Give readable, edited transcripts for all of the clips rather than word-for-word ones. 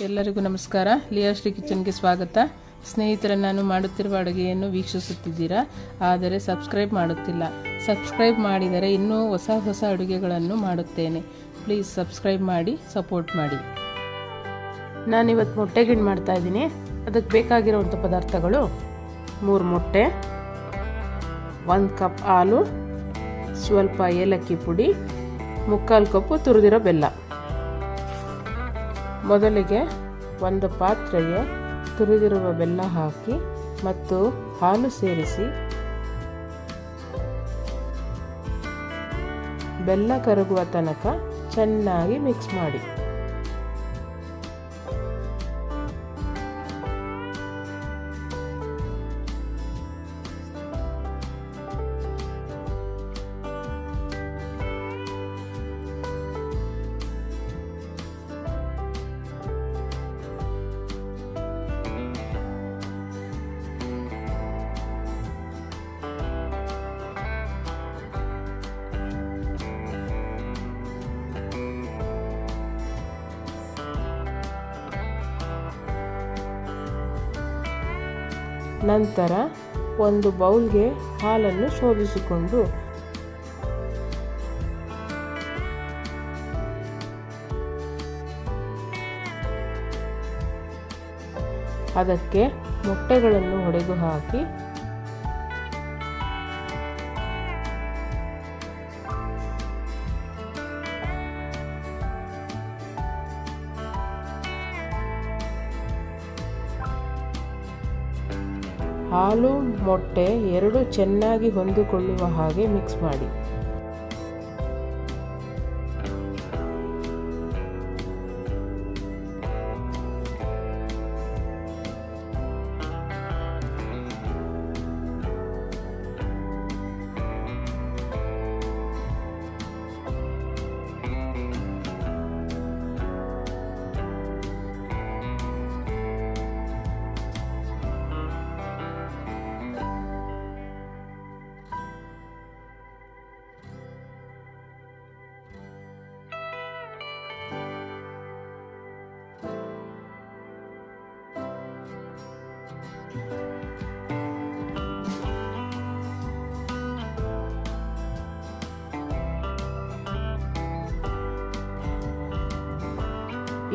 ಎಲ್ಲರಿಗೂ ನಮಸ್ಕಾರ. ಲಿಯಾಶ್ರೀ ಕಿಚನ್ಗೆ ಸ್ವಾಗತ. ಸ್ನೇಹಿತರೆ, ನಾನು ಮಾಡುತ್ತಿರುವ ಅಡುಗೆಯನ್ನು ವೀಕ್ಷಿಸುತ್ತಿದ್ದೀರಾ, ಆದರೆ ಸಬ್ಸ್ಕ್ರೈಬ್ ಮಾಡುತ್ತಿಲ್ಲ. ಸಬ್ಸ್ಕ್ರೈಬ್ ಮಾಡಿದರೆ ಇನ್ನೂ ಹೊಸ ಅಡುಗೆಗಳನ್ನು ಮಾಡುತ್ತೇನೆ. ಪ್ಲೀಸ್ ಸಬ್ಸ್ಕ್ರೈಬ್ ಮಾಡಿ, ಸಪೋರ್ಟ್ ಮಾಡಿ. ನಾನಿವತ್ತು ಮೊಟ್ಟೆ ಗಿಣ್ಣು ಮಾಡ್ತಾಯಿದ್ದೀನಿ. ಅದಕ್ಕೆ ಬೇಕಾಗಿರುವಂಥ ಪದಾರ್ಥಗಳು: 3 ಮೊಟ್ಟೆ, 1 ಕಪ್ ಹಾಲು, ಸ್ವಲ್ಪ ಏಲಕ್ಕಿ ಪುಡಿ, 3/4 ಕಪ್ಪು ತುರಿದಿರೋ ಬೆಲ್ಲ. ಮೊದಲಿಗೆ ಒಂದು ಪಾತ್ರೆಗೆ ತುರಿದಿರುವ ಬೆಲ್ಲ ಹಾಕಿ ಮತ್ತು ಹಾಲು ಸೇರಿಸಿ ಬೆಲ್ಲ ಕರಗುವ ತನಕ ಚೆನ್ನಾಗಿ ಮಿಕ್ಸ್ ಮಾಡಿ. ನಂತರ ಒಂದು ಬೌಲ್ಗೆ ಹಾಲನ್ನು ಶೋಧಿಸಿಕೊಂಡು ಅದಕ್ಕೆ ಮೊಟ್ಟೆಗಳನ್ನು ಹೊಡೆದು ಹಾಕಿ ಹಾಲು ಮೊಟ್ಟೆ ಎರಡೂ ಚೆನ್ನಾಗಿ ಹೊಂದಿಕೊಳ್ಳುವ ಹಾಗೆ ಮಿಕ್ಸ್ ಮಾಡಿ.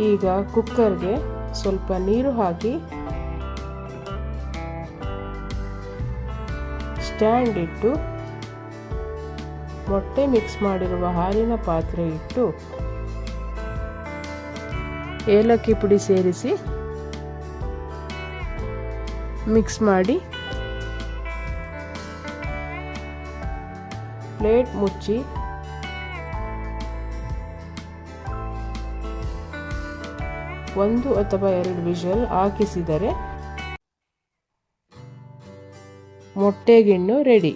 ಈಗ ಕುಕ್ಕರ್ಗೆ ಸ್ವಲ್ಪ ನೀರು ಹಾಕಿ ಸ್ಟ್ಯಾಂಡ್ ಇಟ್ಟು ಮೊಟ್ಟೆ ಮಿಕ್ಸ್ ಮಾಡಿರುವ ಹಾಲಿನ ಪಾತ್ರೆ ಇಟ್ಟು ಏಲಕ್ಕಿ ಪುಡಿ ಸೇರಿಸಿ ಮಿಕ್ಸ್ ಮಾಡಿ ಪ್ಲೇಟ್ ಮುಚ್ಚಿ 1 ಅಥವಾ 2 ವಿಷಲ್ ಹಾಕಿಸಿದರೆ ಮೊಟ್ಟೆ ಗಿಣ್ಣು ರೆಡಿ.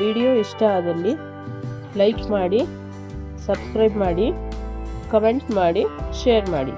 ವಿಡಿಯೋ ಇಷ್ಟ ಆದಲ್ಲಿ ಲೈಕ್ ಮಾಡಿ, ಸಬ್ಸ್ಕ್ರೈಬ್ ಮಾಡಿ, ಕಮೆಂಟ್ ಮಾಡಿ, ಶೇರ್ ಮಾಡಿ.